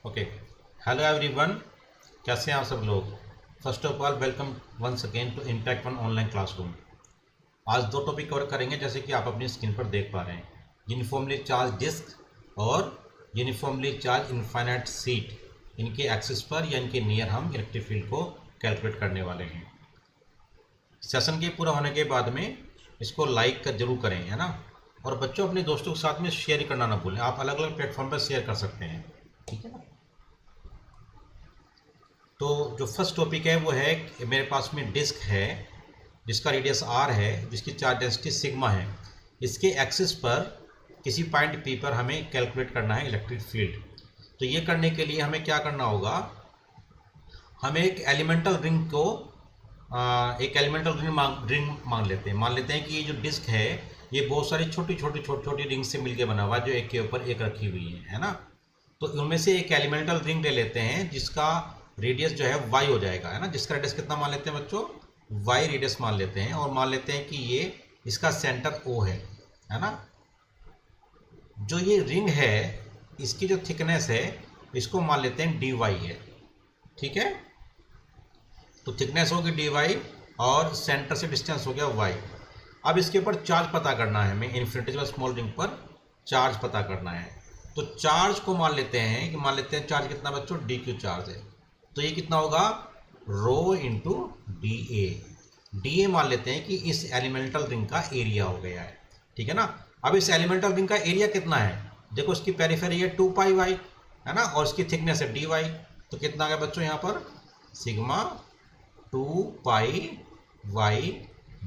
Okay, hello everyone, कैसे हैं आप सब लोग। First of all welcome once again to impact one online classroom. आज दो टॉपिक कवर करेंगे जैसे कि आप अपनी स्क्रीन पर देख पा रहे हैं, यूनिफॉर्मली चार्ज डिस्क और यूनिफॉर्मली चार्ज इनफाइनाइट सीट। इनके एक्सिस पर या इनके नियर हम इलेक्ट्रिक फील्ड को कैलकुलेट करने वाले हैं। सेशन के पूरा होने के बाद में इसको लाइक कर जरूर करें, है ना। और बच्चों अपने दोस्तों के साथ में शेयर करना ना भूलें, आप अलग अलग प्लेटफॉर्म पर शेयर कर सकते हैं, ठीक है ना। तो जो फर्स्ट टॉपिक है वो है कि मेरे पास में डिस्क है जिसका रेडियस आर है, जिसकी चार्ज डेंसिटी सिग्मा है। इसके एक्सिस पर किसी पॉइंट पी पर हमें कैलकुलेट करना है इलेक्ट्रिक फील्ड। तो ये करने के लिए हमें क्या करना होगा, हमें एक एलिमेंटल रिंग को एक एलिमेंटल रिंग मान लेते हैं कि ये जो डिस्क है ये बहुत सारी छोटी छोटी रिंग से मिलकर बना हुआ है जो एक के ऊपर एक रखी हुई है ना। तो उनमें से एक एलिमेंटल रिंग ले लेते हैं जिसका रेडियस जो है y हो जाएगा, है ना। जिसका रेडियस कितना मान लेते हैं बच्चों, y रेडियस मान लेते हैं। और मान लेते हैं कि ये इसका सेंटर O है ना। जो ये रिंग है इसकी जो थिकनेस है इसको मान लेते हैं dy है, ठीक है। तो थिकनेस होगी dy और सेंटर से डिस्टेंस हो गया y। अब इसके ऊपर चार्ज पता करना है हमें, इन्फिनिटेसिमल स्मॉल रिंग पर चार्ज पता करना है। तो चार्ज को मान लेते हैं चार्ज कितना बच्चों, dq चार्ज है। तो ये कितना होगा, रो इंटू डी ए मान लेते हैं कि इस एलिमेंटल रिंग का एरिया हो गया है, ठीक है ना। अब इस एलिमेंटल रिंग का एरिया कितना है, देखो इसकी पेरिफेरी है 2 पाई वाई, है ना, और इसकी थिकनेस है डी वाई। तो कितना आ गया बच्चों यहाँ पर, sigma 2 pi y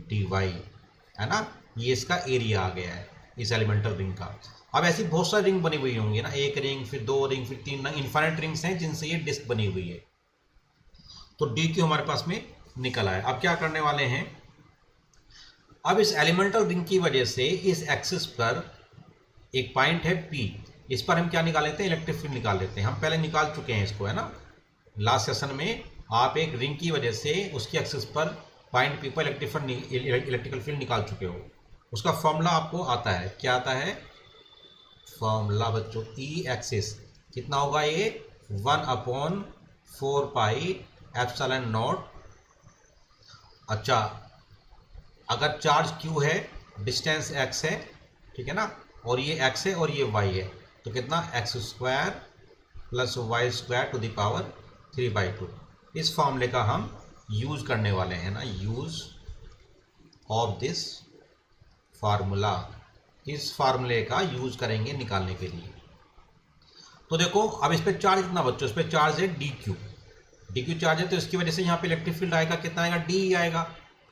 d Y, है ना। ये इसका एरिया आ गया है इस एलिमेंटल रिंग का। अब ऐसी बहुत सारी रिंग बनी हुई होंगी ना, एक रिंग फिर 2 रिंग फिर 3 रिंग, इनफाइनाइट रिंग्स हैं जिनसे ये डिस्क बनी हुई है। तो डी क्यू हमारे पास में निकल आया। अब क्या करने वाले हैं, अब इस एलिमेंटल रिंग की वजह से इस एक्सिस पर एक पॉइंट है P, इस पर हम क्या निकाल लेते हैं, इलेक्ट्रिक फील्ड निकाल लेते हैं। हम पहले निकाल चुके हैं इसको, है ना। लास्ट सेशन में आप एक रिंग की वजह से उसकी एक्सिस पर पॉइंट P पर इलेक्ट्रिकल फील्ड निकाल चुके हो। उसका फॉर्मूला आपको आता है, क्या आता है फॉर्मूला बच्चों, ई एक्सिस कितना होगा ये 1/4 पाई एप्सिलॉन नॉट। अच्छा, अगर चार्ज Q है, डिस्टेंस x है, ठीक है ना, और ये x है और ये y है, तो कितना x² plus y² to the power 3/2। इस फॉर्मूले का हम यूज करने वाले हैं ना, यूज ऑफ दिस फार्मूला, इस फार्मूले का यूज करेंगे निकालने के लिए। तो देखो अब इस पे चार्ज कितना बच्चों, इस पे चार्ज है dq चार्ज है, तो इसकी वजह से यहाँ पे इलेक्ट्रिक फील्ड आएगा, कितना आएगा, d आएगा।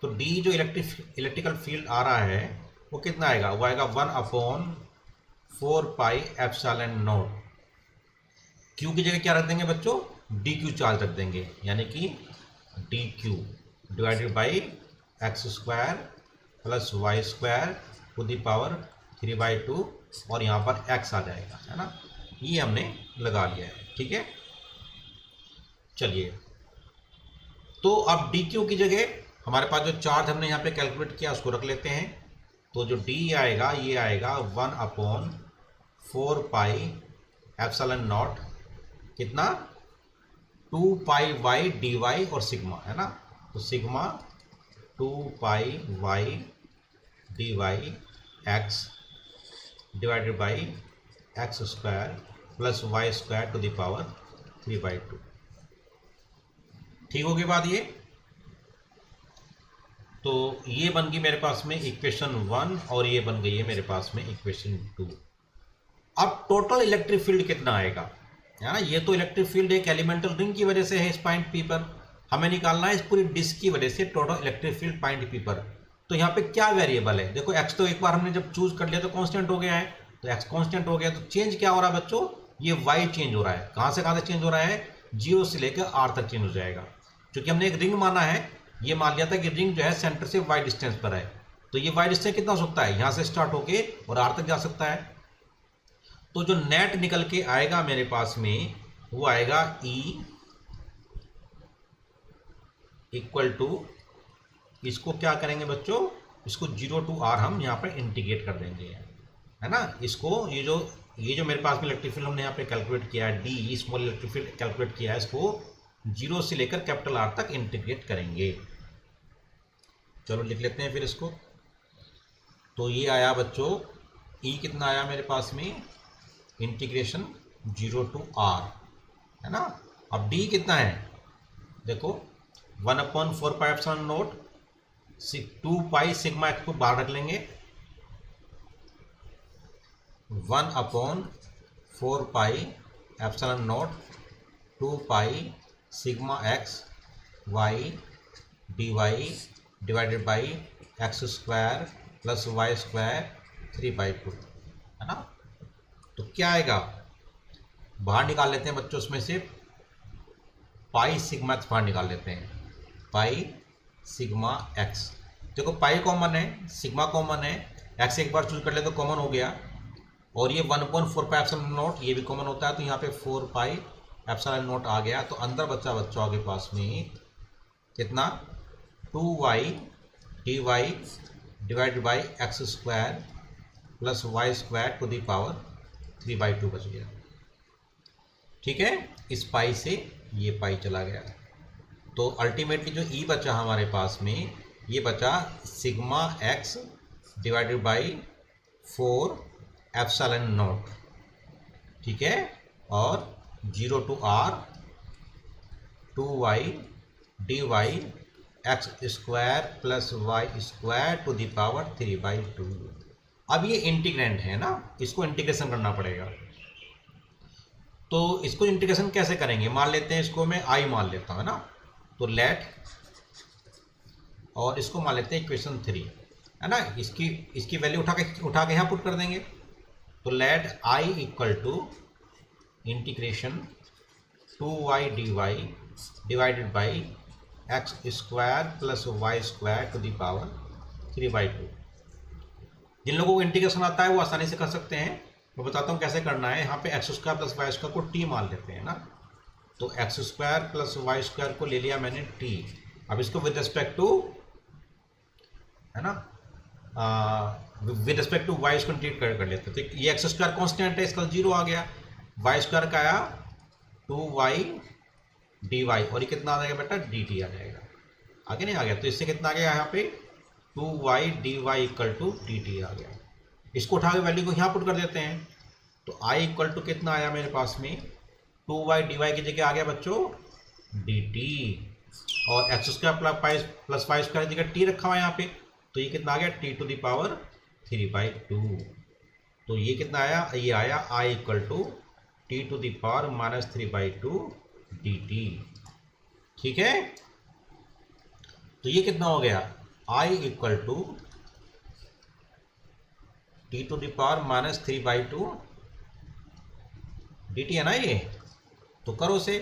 तो d जो इलेक्ट्रिकल फील्ड आ रहा है वो कितना आएगा, वो आएगा 1/4 पाई एप्सिलॉन नॉट। q की जगह क्या रख देंगे बच्चों, dq चार्ज रख देंगे, यानी कि dq divided by x² plus y² to the power 3/2, और यहाँ पर x आ जाएगा, है ना। ये हमने लगा लिया है, ठीक है। चलिए, तो अब dq की जगह हमारे पास जो चार्ज हमने यहाँ पे कैलकुलेट किया उसको रख लेते हैं। तो जो d आएगा ये आएगा 1/4 पाई एप्सिलॉन नॉट, कितना 2 पाई वाई डी वाई और सिग्मा, है ना। तो sigma 2 pi y d y x divided by x² plus y² to the power 3/2। ठीक हो गई बात ये। तो ये बन गई मेरे पास में इक्वेशन 1 और ये बन गई है मेरे पास में इक्वेशन 2। अब टोटल इलेक्ट्रिक फील्ड कितना आएगा, है ना। ये तो इलेक्ट्रिक फील्ड एक एलिमेंटल रिंग की वजह से है इस पॉइंट P पर, हमें निकालना है इस पूरी डिस्क की वजह से total electric field point P पर। तो यहाँ पे क्या वेरिएबल है, देखो x तो एक बार हमने जब चूज कर लिया तो कांस्टेंट हो गया है, तो x कांस्टेंट हो गया। तो चेंज क्या हो रहा है बच्चों, ये y चेंज हो रहा है। कहाँ से कहाँ तक चेंज हो रहा है, 0 से लेकर r तक चेंज हो जाएगा। क्योंकि हमने एक रिंग माना है, ये मान लिया था कि रिंग जो है सेंटर से y डिस्टेंस पर है। तो ये y डिस्टेंस कितना हो सकता है, यहाँ से स्टार्ट होके और r तक जा सकता है। तो जो नेट निकल के आएगा मेरे पास में वो आएगा E इक्वल टू, इसको क्या करेंगे बच्चों, इसको 0 to r हम यहाँ पर इंटीग्रेट कर देंगे, है ना। इसको ये जो ये जो मेरे पास में इलेक्ट्रिक फील्ड हमने यहाँ पे कैलकुलेट किया है, D small electric field calculate किया है, इसको 0 से लेकर कैपिटल आर तक इंटीग्रेट करेंगे। चलो लिख लेते हैं फिर इसको। तो ये आया बच्चों, ई कितना आया मेरे पास में, इंटीग्रेशन 0 to r, है ना। अब डी कितना है, देखो 1/4 pi epsilon naught 2 pi sigma x को बाहर रख लेंगे, 1/4 pi epsilon naught 2 pi sigma x y d y divided by x square plus y square 3/2, है ना। तो क्या आएगा, बाहर निकाल लेते हैं बच्चों, उसमें से पाई सिग्मा एक्स बाहर निकाल लेते हैं, पाई सिग्मा एक्स। देखो पाई कॉमन है, सिग्मा कॉमन है, एक्स एक बार चूज कर ले तो कॉमन हो गया, और ये 1/4 पाई एप्सिलॉन नॉट ये भी कॉमन होता है, तो यहाँ पे 4 पाई एप्सिलॉन नॉट आ गया। तो अंदर बच्चा बच्चों आगे पास में कितना, 2y dy divide by x square plus y square to the power 3/2 बच गया। ठीक है, इस पाई से ये पाई चला गया, तो अल्टीमेटली जो ई बचा हमारे पास में, ये बचा sigma x divided by 4 epsilon naught, ठीक है, और 0 to r 2y dy x square plus y square to the power 3/2। अब ये इंटीग्रेंड है ना, इसको इंटीग्रेशन करना पड़ेगा। तो इसको इंटीग्रेशन कैसे करेंगे, मान लेते हैं इसको मैं आई मान लेता हूँ ना, तो लेट, और इसको मान लेते हैं इक्वेशन 3, है ना। इसकी वैल्यू उठा के यहाँ पुट कर देंगे। तो let I equal to integration 2y dy divided by x square plus y square to the power 3/2। जिन लोगों को इंटीग्रेशन आता है वो आसानी से कर सकते हैं, मैं बताता हूँ कैसे करना है। यहाँ पे x square plus y square को टी मान लेते हैं ना, तो x square plus y square को ले लिया मैंने टी। अब इसको विद रिस्पेक्ट टू, है ना, विद रिस्पेक्ट टू वाई इसको इंटीग्रेट कर लेते हैं। तो ये एक्स स्क्वायर कॉन्स्टेंट है, इसका 0 आ गया, वाई स्क्वायर का आया 2y dy, और ये कितना आ जाएगा बेटा, dt आ जाएगा, आगे नहीं आ गया। तो इससे कितना आ गया यहाँ पे 2y dy equal to dt आ गया। इसको उठा के वैल्यू को यहाँ पुट कर देते हैं, तो i इक्वल टू कितना आया मेरे पास में, 2y dy की जगह आ गया बच्चों dt, और x square plus y square की जगह t रखा हुआ है यहाँ पे, तो ये कितना आ गया t टू द पावर 3/2। तो ये कितना आया, ये आया i equal to t to the power -3/2 dt। ठीक है, तो ये कितना हो गया, i equal to t to the power -3/2 dt है ना ये। तो करो से,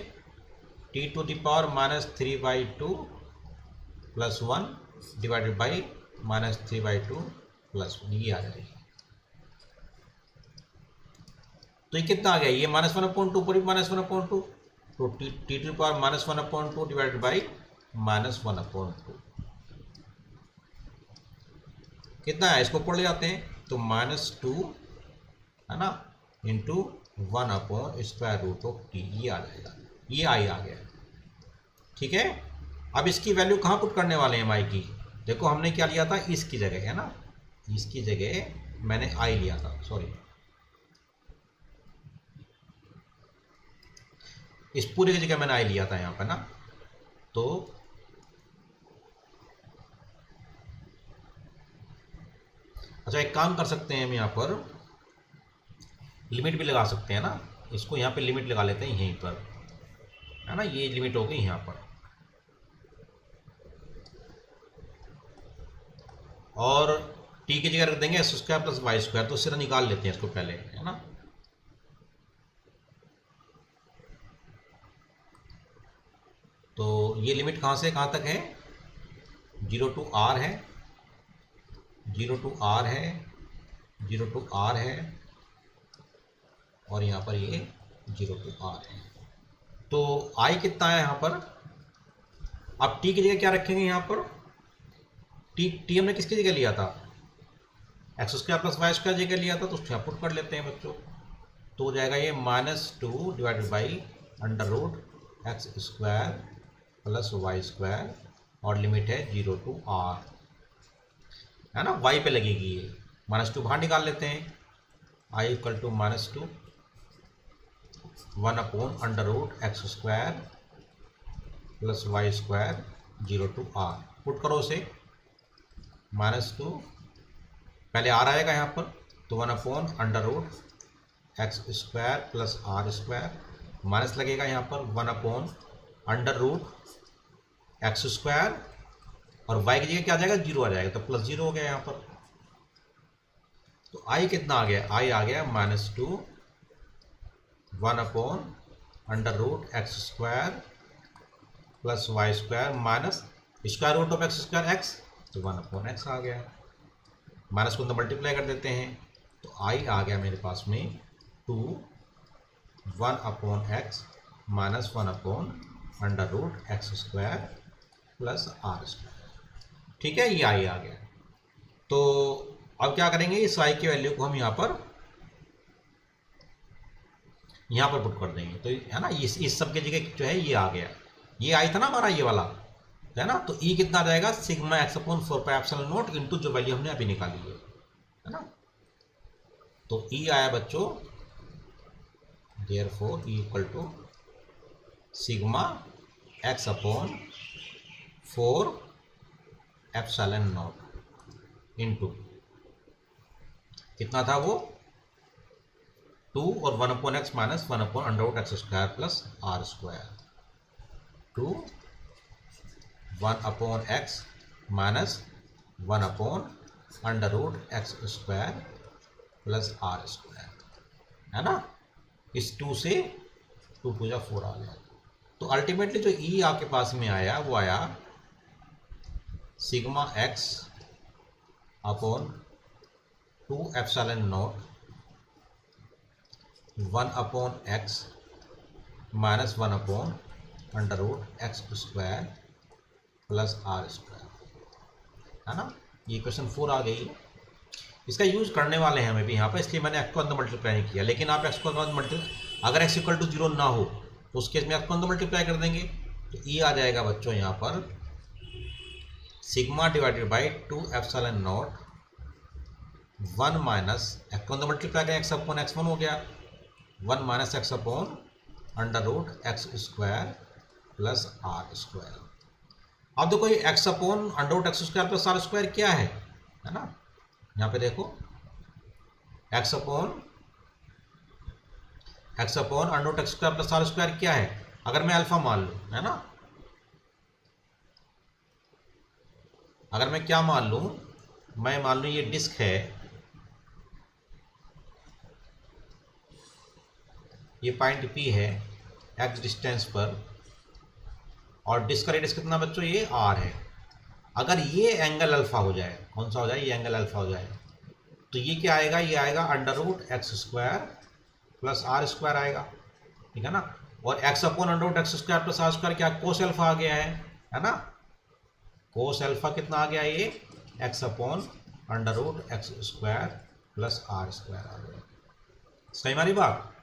t to the power -3/2 plus 1 divided by -3/2 plus 1, ये आ जाएगी। तो ये कितना आ गया, ये -1/2 पूरी -1/2, तो t to power -1/2 divided by -1/2 कितना है, इसको पढ़ ले जाते हैं, तो -2 है ना इंटू 1/√t, ये आ जाएगा, ये आई आ गया। ठीक है, अब इसकी वैल्यू कहाँ पुट करने वाले हैं हम आई की, देखो हमने क्या लिया था, इसकी जगह, है ना, इसकी जगह मैंने आई लिया था, सॉरी, इस पूरे की जगह मैंने आई लिया था यहाँ पर ना। तो अच्छा, एक काम कर सकते हैं हम यहाँ पर लिमिट भी लगा सकते हैं ना, इसको यहाँ पे लिमिट लगा लेते हैं यहीं पर, है ना, ये लिमिट हो गई यहाँ पर, और टी की जगह रख देंगे x square plus y square, तो सीधा निकाल लेते हैं इसको पहले, है ना। तो ये लिमिट कहाँ से कहाँ तक है, 0 to r है, 0 to r है, 0 to r है, और यहाँ पर ये 0 to r है। तो i कितना है यहाँ पर, अब t की जगह क्या रखेंगे यहाँ पर, t हमने किसकी जगह लिया था, x square plus y square जगह लिया था, तो उसको यहाँ पुट कर लेते हैं बच्चों, तो हो जाएगा ये -2 divided by under root x square plus y square और लिमिट है 0 to r, है ना। y पे लगेगी ये, -2 बाहर निकाल लेते हैं, i equal to -2 1 upon under root x square plus y square 0 to r। Put करो उसे, -2 पहले r आएगा यहाँ पर, तो 1 upon under root x square plus r square, minus लगेगा यहाँ पर 1 upon under root x square और y की जगह क्या आ जाएगा 0 आ जाएगा, तो +0 हो गया यहाँ पर। तो i कितना आ गया, i आ गया -2 1 upon under root x square plus y square minus square root of x square x, तो 1 अपॉन एक्स आ गया। माइनस को अंदर मल्टीप्लाई कर देते हैं, तो i आ गया मेरे पास में 2 1 upon x minus 1 upon under root x square plus r square. ठीक है, ये i आ गया। तो अब क्या करेंगे, इस i की वैल्यू को हम यहाँ पर पुट कर देंगे, तो है ना, इस सब की जगह जो है ये आ गया, ये i था ना हमारा ये वाला, है ना। तो e कितना आ जाएगा, sigma x upon 4 pi epsilon naught into जो वैल्यू हमने अभी निकाली है ना। तो e आया बच्चों, therefore e equal to sigma x upon 4 epsilon naught into कितना था वो 2 और 1 upon x minus 1 upon under root x square plus r square, 2 1 upon x minus 1 upon under root x square plus r square, है ना। इस 2 से 2 2 जा 4 आ गया। तो अल्टीमेटली जो ई आपके पास में आया वो आया sigma x upon 2 epsilon naught 1 upon x minus 1 upon under root x square plus r square, है ना। ये क्वेश्चन 4 आ गई। इसका यूज करने वाले हैं हमें भी यहाँ पर, इसलिए मैंने एक्स को अंदर मल्टीप्लाई नहीं किया। लेकिन आप एक्स को अंदर मल्टीप्लाई, अगर एक्स इक्वल टू 0 ना हो तो उस केस में एक्स को अंदर मल्टीप्लाई कर देंगे, तो ई आ जाएगा बच्चों यहाँ पर sigma divided by 2 epsilon naught 1 minus x को अंदर मल्टीप्लाई करें, एक्स अपॉन x1 हो गया, 1 minus x upon under root x square plus r square. अब देखो ये x upon under root x square plus r square क्या है ना। यहाँ पे देखो x upon under root x square plus r square क्या है, अगर मैं अल्फा मान लूँ, है ना, अगर मैं क्या मान लूँ, मैं मान लूँ ये डिस्क है, ये पॉइंट P है x डिस्टेंस पर, और डिस्क का रेडियस कितना बच्चों, ये r है। अगर ये एंगल अल्फा हो जाए, कौन सा हो जाए, ये एंगल अल्फा हो जाए, तो ये क्या आएगा, ये आएगा under root x square plus r square आएगा, ठीक है ना। और x upon under root x square plus r square क्या, कोस अल्फा आ गया है ना। कोस अल्फा कितना आ गया, ये x upon under root x square plus r square आ गया। सही हमारी बात।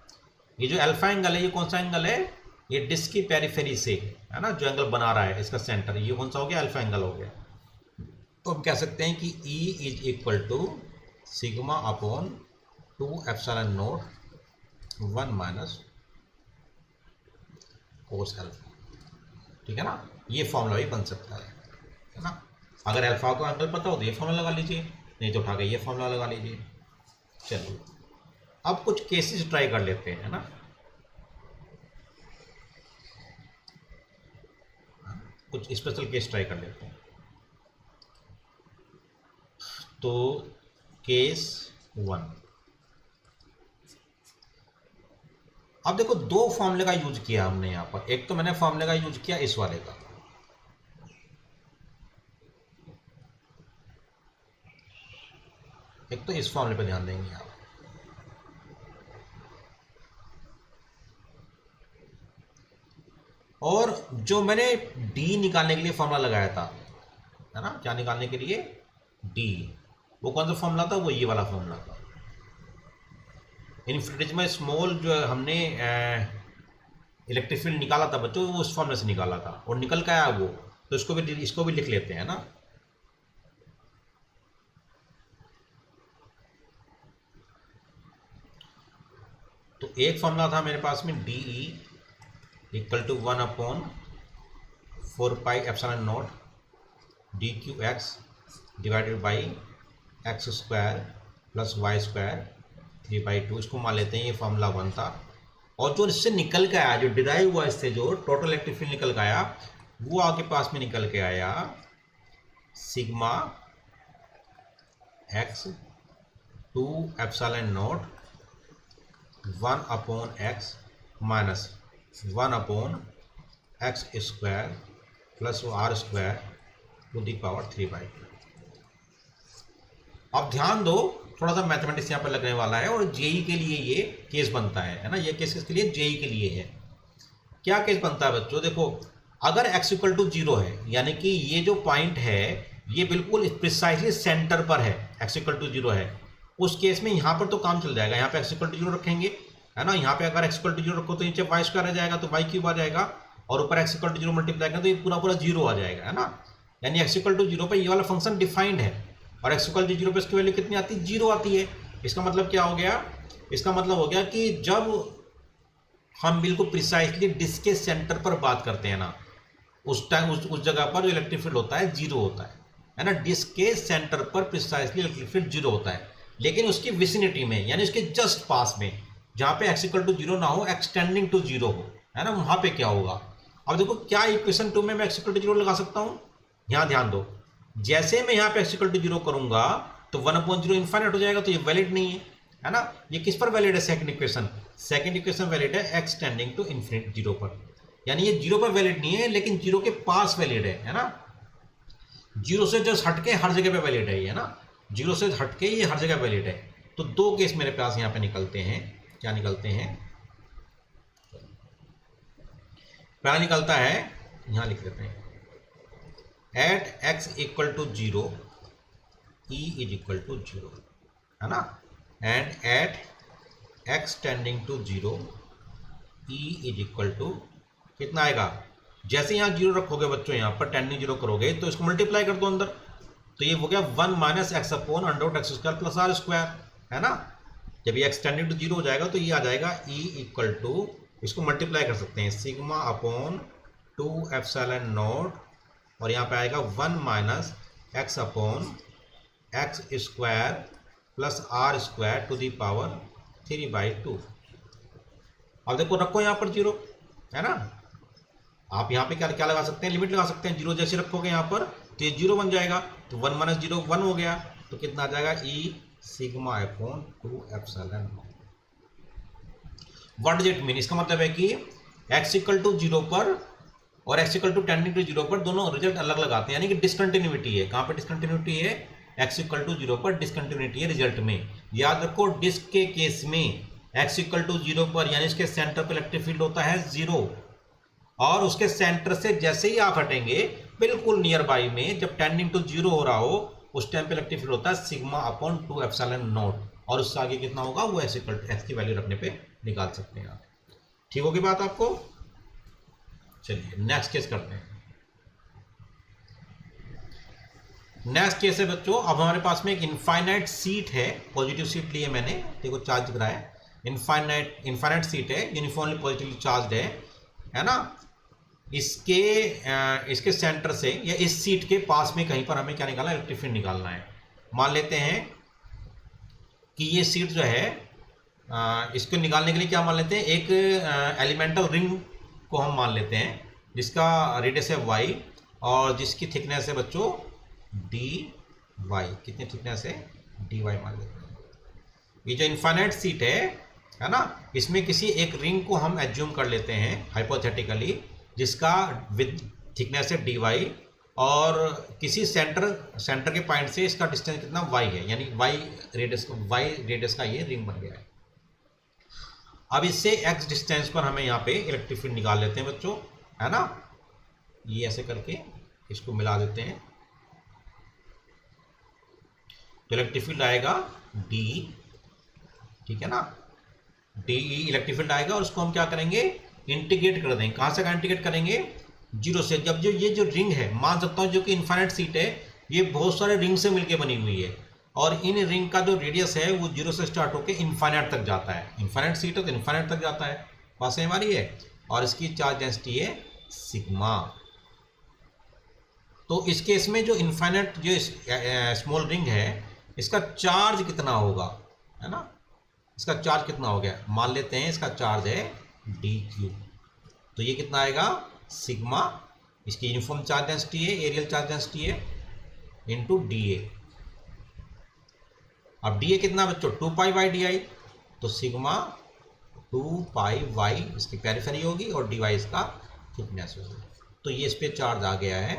ये जो अल्फा एंगल है, ये कौन सा एंगल है, ये डिस्क की पेरिफेरी से, है ना, जो एंगल बना रहा है इसका सेंटर, ये कौन सा हो गया, अल्फा एंगल हो गया। तो हम कह सकते हैं कि E is equal to sigma upon 2 epsilon naught 1 minus cos alpha, ठीक है ना। ये फॉर्मूला भी बन सकता है ना। अगर अल्फा को एंगल पता हो तो ये फॉर्मूला लगा लीजिए, नहीं तो उठा के ये फॉर्मूला लगा लीजिए। चलिए अब कुछ केसेस ट्राई कर लेते हैं, है ना। कुछ स्पेशल केस ट्राई कर लेते हैं। तो केस 1, अब देखो 2 फॉर्मूले का यूज किया हमने यहाँ पर। एक तो मैंने फॉर्मूले का यूज किया इस वाले का, एक तो इस फॉर्मूले पे ध्यान देंगे आप। और जो मैंने डी निकालने के लिए फॉर्मूला लगाया था, है ना, क्या निकालने के लिए, डी, वो कौन सा फॉर्मूला था, वो ये वाला फॉर्मूला था। इन्फिनिटेसिमल स्मॉल जो हमने इलेक्ट्रिक फील्ड निकाला था बच्चों, वो उस फॉर्मूले से निकाला था और निकल के आया वो, तो इसको भी लिख लेते हैं ना। तो एक फॉर्मूला था मेरे पास में d E equal to 1/4πε0 d q x divided by x square plus y square 3/2, इसको मान लेते हैं ये फॉर्मूला 1 था। और जो इससे निकल के आया, जो डिराइव हुआ इससे, जो टोटल इलेक्ट्रिक फील्ड निकल के आया, वो आपके पास में निकल के आया sigma x 2ε0 1/x minus 1/x square plus r square to the power 3/2। अब ध्यान दो, थोड़ा सा मैथमेटिक्स यहाँ पर लगने वाला है और जेई के लिए ये केस बनता है ना। ये केस किसके लिए? जेई के लिए है। क्या केस बनता है बच्चों? देखो, अगर x इक्वल टू 0 है, यानी कि ये जो पॉइंट है ये बिल्कुल प्रिसाइसली सेंटर पर है, x इक्वल टू 0 है, उस केस में यहाँ पर तो काम चल जाएगा। यहाँ पे x इक्वल टू 0 रखेंगे, है ना। यहाँ पे अगर x इक्वल टू 0 रखो तो नीचे वाई स्क्वायर आ जाएगा, तो वाई क्यूब आ जाएगा, और ऊपर x इक्वल टू 0 मल्टीप्लाई करें तो ये पूरा 0 आ जाएगा, है ना। यानी x इक्वल टू 0 पर ये वाला फंक्शन डिफाइंड है, और x इक्वल टू 0 पे इसकी वैल्यू कितनी आती है? 0 आती है। इसका मतलब क्या हो गया? इसका मतलब हो गया कि जब हम बिल्कुल प्रिसाइसली डिस्क के सेंटर पर बात करते हैं ना, उस टाइम उस जगह पर जो इलेक्ट्रिक फील्ड होता है 0 होता है ना। डिस्क के सेंटर पर प्रिसाइसली इलेक्ट्रिक फील्ड 0 होता है, लेकिन उसकी विसिनिटी में, यानी उसके जस्ट पास में, जहाँ पे x इक्वल टू 0 ना हो, एक्सटेंडिंग टू 0 हो, है ना, वहाँ पे क्या होगा? अब देखो, क्या इक्वेशन 2 में मैं x इक्वल टू 0 लगा सकता हूँ? यहाँ ध्यान दो, जैसे मैं यहाँ पे x इक्वल टू 0 करूंगा तो 1/0 इनफाइनाइट हो जाएगा, तो ये वैलिड नहीं है ना। ये किस पर वैलिड है? सेकंड इक्वेशन वैलिड है x टेंडिंग टू इन्फिनिट 0 पर, यानी ये 0 पर वैलिड नहीं है, लेकिन 0 के पास वैलिड है ना। 0 से जस्ट हटके हर जगह पे वैलिड है ये ना, 0 से हटके ये हर जगह वैलिड है। तो दो केस मेरे पास यहाँ पे निकलते हैं। क्या निकलते हैं? पहला निकलता है, यहाँ लिख लेते हैं, at x equal to 0 e is equal to 0, है ना, and at x tending to 0 e is equal to कितना आएगा? जैसे यहाँ 0 रखोगे बच्चों, यहाँ पर टेंडिंग 0 करोगे तो इसको मल्टीप्लाई कर दो अंदर, तो ये हो गया 1 minus x upon under x square plus r square, है ना। जब ये x टेंडिंग टू 0 हो जाएगा तो ये आ जाएगा e इक्वल टू, इसको मल्टीप्लाई कर सकते हैं, सिग्मा अपॉन 2ε0, और यहाँ पे आएगा 1 minus x upon x square plus r square to the power 3/2। अब देखो, रखो यहाँ पर 0, है ना। आप यहाँ पे क्या क्या लगा सकते हैं? लिमिट लगा सकते हैं। 0 जैसे रखोगे यहाँ पर तो ये 0 बन जाएगा, तो 1 माइनस 0 1 हो गया, तो कितना आ जाएगा? e sigma upon 2ε0। What does it mean? इसका मतलब है कि x इक्वल टू 0 पर और x equal to tending to 0 पर दोनों रिजल्ट अलग लगाते हैं, यानी कि डिसकंटिन्यूटी है। कहाँ पे डिसकंटिन्यूटी है? x इक्वल टू 0 पर डिसकंटिन्यूटी है रिजल्ट में। याद रखो, डिस्क के केस में x इक्वल टू 0 पर, यानी इसके सेंटर पर इलेक्ट्रिक फील्ड होता है 0, और उसके सेंटर से जैसे ही आप हटेंगे बिल्कुल नियर बाई में, जब टेंडिंग टू 0 हो रहा हो, उस टाइम पे इलेक्ट्रिक फील्ड होता है सिग्मा अपॉन 2ε0, और उससे आगे कितना होगा वो x इक्वल टू x की वैल्यू रखने पे निकाल सकते हैं आप। ठीक होगी बात आपको? चलिए नेक्स्ट केस करते हैं। नेक्स्ट केस है बच्चों, अब हमारे पास में एक इनफाइनाइट सीट है, पॉजिटिव सीट लिए मैंने, देखो चार्ज दिख रहा है, इनफाइनाइट सीट है, यूनिफॉर्मली पॉजिटिवली चार्ज है ना। इसके सेंटर से या इस सीट के पास में कहीं पर हमें क्या निकालना है? इलेक्ट्रिक फील्ड निकालना है। मान लेते हैं कि ये सीट जो है, इसको निकालने के लिए क्या मान लेते हैं? एक एलिमेंटल रिंग को हम मान लेते हैं, जिसका रेडियस है y, और जिसकी थिकनेस है बच्चों dy। कितनी थिकनेस है? dy मान लेते हैं। ये जो इनफाइनाइट सीट है ना, इसमें किसी एक रिंग को हम एज्यूम कर लेते हैं हाइपोथेटिकली, जिसका विद थिकनेस है dy, और किसी सेंटर के पॉइंट से इसका डिस्टेंस कितना y है, यानी y रेडियस का ये रिंग बन गया है। अब इससे x डिस्टेंस पर हमें यहाँ पे इलेक्ट्रिक फील्ड निकाल लेते हैं बच्चों, है ना। ये ऐसे करके इसको मिला देते हैं, तो इलेक्ट्रिक फील्ड आएगा d, ठीक है ना। डी ई इलेक्ट्रिक फील्ड आएगा और उसको हम क्या करेंगे, इंटीग्रेट कर देंगे। कहाँ से इंटीग्रेट करेंगे, जीरो से। जब जो ये जो रिंग है, मान सकता हूँ जो कि इन्फाइनाइट सीट है, ये बहुत सारे रिंग से मिलकर बनी हुई है, और इन रिंग का जो रेडियस है वो जीरो से स्टार्ट होकर इन्फाइनाइट तक जाता है। इन्फाइनाइट सीट है तो इन्फाइनाइट तक जाता है, पास है हमारी है, और इसकी चार्ज डेंसिटी है सिग्मा। तो इस केस में जो इन्फाइनाइट जो स्मॉल रिंग है, इसका चार्ज कितना होगा, है ना, इसका चार्ज कितना हो गया, मान लेते हैं इसका चार्ज है डी क्यू। तो ये कितना आएगा, सिग्मा, इसकी यूनिफॉर्म चार्ज डेंसिटी है, एरियल चार्ज डेंसिटी है, इंटू डी ए। अब डी ए कितना बच्चों, 2 पाई बाई डी आई, तो सिग्मा 2 पाई वाई इसकी पेरिफेरी होगी और डी वाई इसका थिकनेस होगी। तो ये इस पर चार्ज आ गया है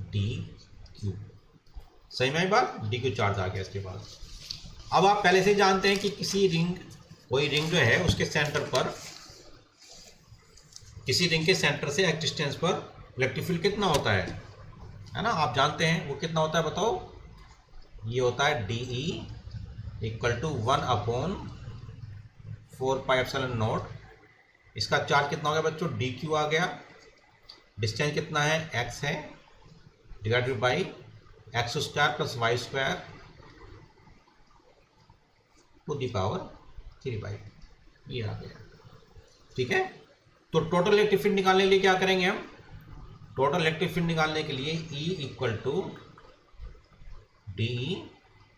डी क्यू। सही में बात, डी क्यू चार्ज आ गया इसके बाद। अब आप पहले से जानते हैं कि किसी रिंग, कोई रिंग जो है उसके सेंटर पर, किसी रिंग के सेंटर से एक्स डिस्टेंस पर इलेक्ट्रिक फील्ड कितना होता है ना, आप जानते हैं वो कितना होता है, बताओ। ये होता है डी ई इक्वल टू 1/4πε0। इसका चार्ज कितना हो गया बच्चों, डी क्यू आ गया। डिस्टेंस कितना है, एक्स है, divided by x square plus y square to the power 3/2, ये आ गया। ठीक है, तो टोटल इलेक्ट्रिक फील्ड निकालने के लिए क्या करेंगे हम, टोटल इलेक्ट्रिक फील्ड निकालने के लिए E equal to d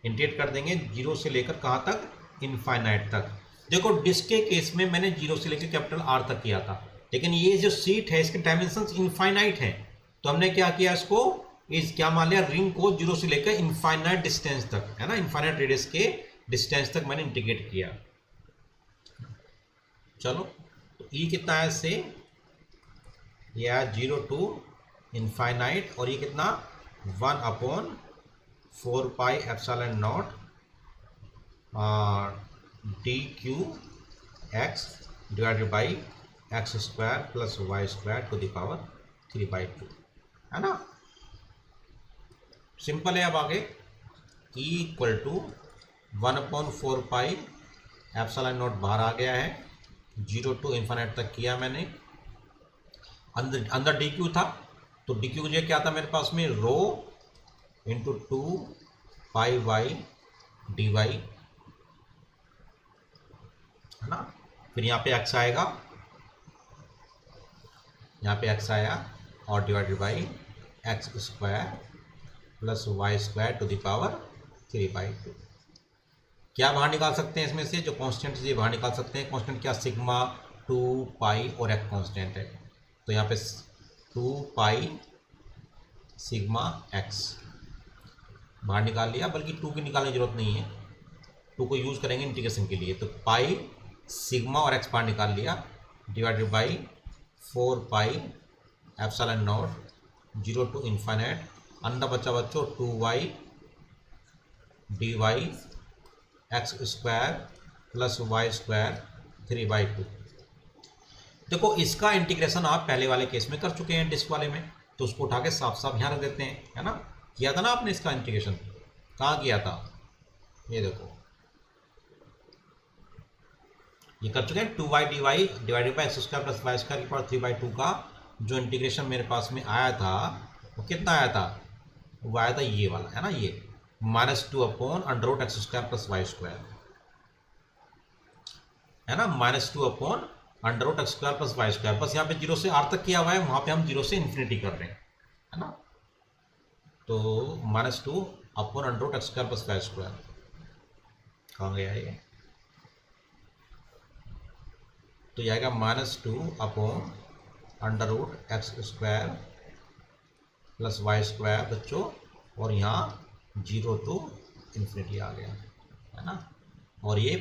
integrate कर देंगे जीरो से लेकर कहाँ तक, इनफाइनाइट तक। देखो डिस्क के केस में मैंने जीरो से लेकर कैपिटल आर तक किया था, लेकिन ये जो सीट है इसके डायमेंशंस इनफाइनाइट हैं, तो हमने क्या किया, इसको इस क्या मान लिया, रिंग को जीरो से लेकर इनफाइनाइट डिस्टेंस तक, है ना, इनफाइनाइट रेडियस के डिस्टेंस तक मैंने इंटीग्रेट किया। चलो, तो E कितना है इससे, ये है 0 टू इनफाइनाइट, और ये कितना 1/4πε0 d q x divided by x square plus y square to the power 3/2, है ना। सिंपल है। अब आगे E इक्वल टू 1/4πε0 बाहर आ गया है, 0 टू इन्फाइनाइट तक किया मैंने। अंदर डी क्यू था, तो डी क्यू जो क्या था मेरे पास में, रो इंटू 2πy dy, है ना। फिर यहाँ पे x आएगा, यहाँ पे x आया, और divided by x square plus y square to the power 3/2। क्या बाहर निकाल सकते हैं इसमें से, जो कांस्टेंट ये बाहर निकाल सकते हैं। कांस्टेंट क्या, सिग्मा, 2 पाई और एक कांस्टेंट है, तो यहाँ पे 2 पाई सिग्मा एक्स बाहर निकाल लिया, बल्कि 2 की निकालने की जरूरत नहीं है, 2 को यूज़ करेंगे इंटीग्रेशन के लिए। तो पाई सिग्मा और एक्स बाहर निकाल लिया, डिवाइडेड बाई 4πε0 0 टू इन्फाइनाइट, अंदर बच्चा बच्चों 2y dy x square plus y square 3/2। देखो इसका इंटीग्रेशन आप पहले वाले केस में कर चुके हैं डिस्क वाले में, तो उसको उठा के साफ साफ यहाँ रख देते हैं, है ना। किया था ना आपने इसका इंटीग्रेशन, कहाँ किया था, ये देखो ये कर चुके हैं। 2y dy divided by x square plus y square की पावर 3/2 का जो इंटीग्रेशन मेरे पास में आया था वो कितना आया था, वो आया था ये वाला, है ना, ये -2/√x square plus y square, है ना, -2/√x square plus y square. बस यहाँ पे 0 से r तक किया हुआ है, वहाँ पे हम 0 से इन्फिनिटी कर रहे हैं, है ना। तो -2/√x square plus y square कहाँ गया ये, तो ये आएगा -2/√x square plus y square बच्चों, और यहाँ 0 टू इन्फिनिटी आ गया, है ना। और ये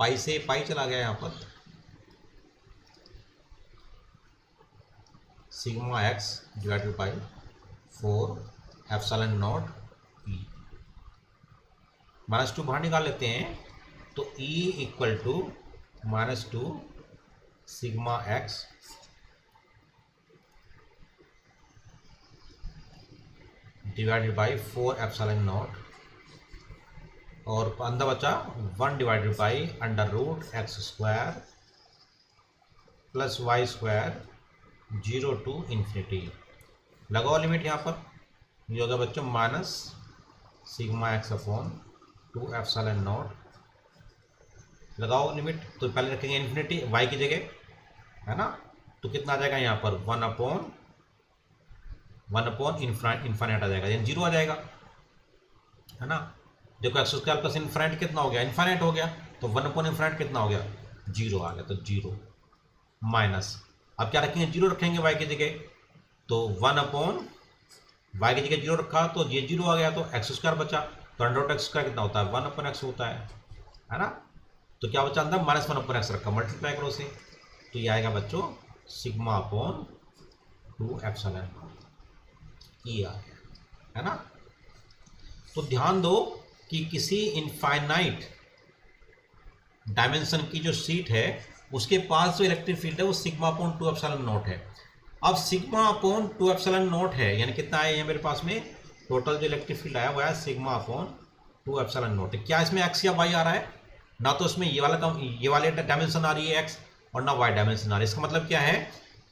पाई से पाई चला गया यहाँ पर, sigma x divided by 4/ε0 E। -2 बाहर निकाल लेते हैं, तो E equal to -2 sigma x divided by 4/ε0 और अंदर बचा 1 divided by under root x square plus y square 0 to infinity. लगाओ लिमिट यहाँ पर, ये होगा बच्चों minus sigma x upon 2 epsilon nought. लगाओ लिमिट, तो पहले रखेंगे इन्फिनिटी वाई की जगह, है ना, तो कितना आ जाएगा यहाँ पर 1 अपॉन इन्फाइनाइट आ जाएगा, यानी 0 आ जाएगा, है ना। देखो एक्स स्क्वायर प्लस इन्फाइनाइट कितना हो गया, इन्फाइनाइट हो गया, तो 1 अपॉन इन्फाइनाइट कितना हो गया 0 आ गया, तो 0 माइनस, अब क्या रखेंगे 0 रखेंगे वाई की जगह, तो 1 अपॉन वाई की जगह 0 रखा तो ये 0 आ गया, तो एक्स स्क्वायर बचा, तो अंडर रूट एक्स स्क्वायर कितना होता है 1 अपॉन एक्स होता है ना। तो क्या बचा अंदर माइनस 1 अपॉन एक्स रखा, मल्टीप्लाई करो से, तो ये आएगा बच्चों सिग्मा अपॉन 2 एप्सिलॉन ये आ गया, है ना। तो ध्यान दो कि किसी इनफाइनाइट डायमेंशन की जो शीट है उसके पास जो इलेक्ट्रिक फील्ड है वो सिग्मा अपॉन 2 एप्सिलॉन नॉट है। अब सिग्मा अपॉन 2 एप्सिलॉन नॉट है, यानी कितना आया है मेरे पास में टोटल जो इलेक्ट्रिक फील्ड आया वो है सिग्मा अपॉन 2 एप्सिलॉन नॉट है। क्या इसमें एक्स या वाई आ रहा है, ना तो इसमें ये वाले डायमेंशन आ रही है एक्स और ना वाई डायमेंशन आ रही है। इसका मतलब क्या है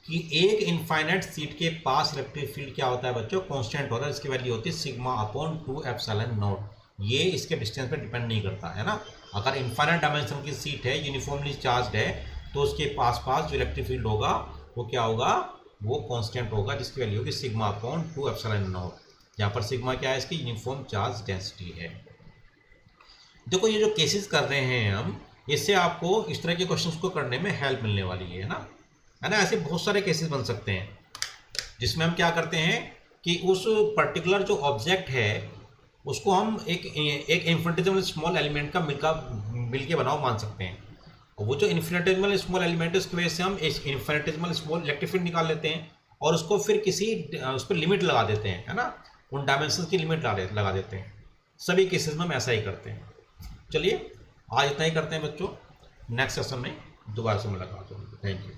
कि एक इनफाइनाइट शीट के पास इलेक्ट्रिक फील्ड क्या होता है बच्चों, कांस्टेंट होता है, इसकी वैल्यू होती है सिग्मा अपॉन 2 एप्सिलॉन नॉट। ये इसके डिस्टेंस पे डिपेंड नहीं करता है ना। अगर इनफाइनाइट डायमेंशन की शीट है, यूनिफॉर्मली चार्ज्ड है, तो उसके पास जो इलेक्ट्रिक फील्ड होगा वो क्या होगा, वो कांस्टेंट होगा, जिसकी वैल्यू होगी सिग्मा अपॉन 2 एप्सिलॉन नॉट। यहाँ पर सिग्मा क्या है, इसकी यूनिफॉर्म चार्ज डेंसिटी है। देखो ये जो केसेस कर रहे हैं हम, इससे आपको इस तरह के क्वेश्चंस को करने में हेल्प मिलने वाली है ना, है ना। ऐसे बहुत सारे केसेस बन सकते हैं जिसमें हम क्या करते हैं कि उस पर्टिकुलर जो ऑब्जेक्ट है उसको हम एक इन्फिनिटेसिमल स्मॉल एलिमेंट का मिल के बनाओ मान सकते हैं, और वो जो इन्फिनिटेसिमल स्मॉल एलिमेंट है उसकी वजह से हम एक इन्फिनिटेसिमल स्मॉल इलेक्ट्रिक फील्ड निकाल लेते हैं और उसको फिर किसी उस पर लिमिट लगा देते हैं, है ना, उन डायमेंशन की लिमिट लगा देते हैं। सभी केसेस में हम ऐसा ही करते हैं। चलिए आज इतना ही करते हैं बच्चों, नेक्स्ट सेशन में दोबारा से मुलाकात होगी। Thank you.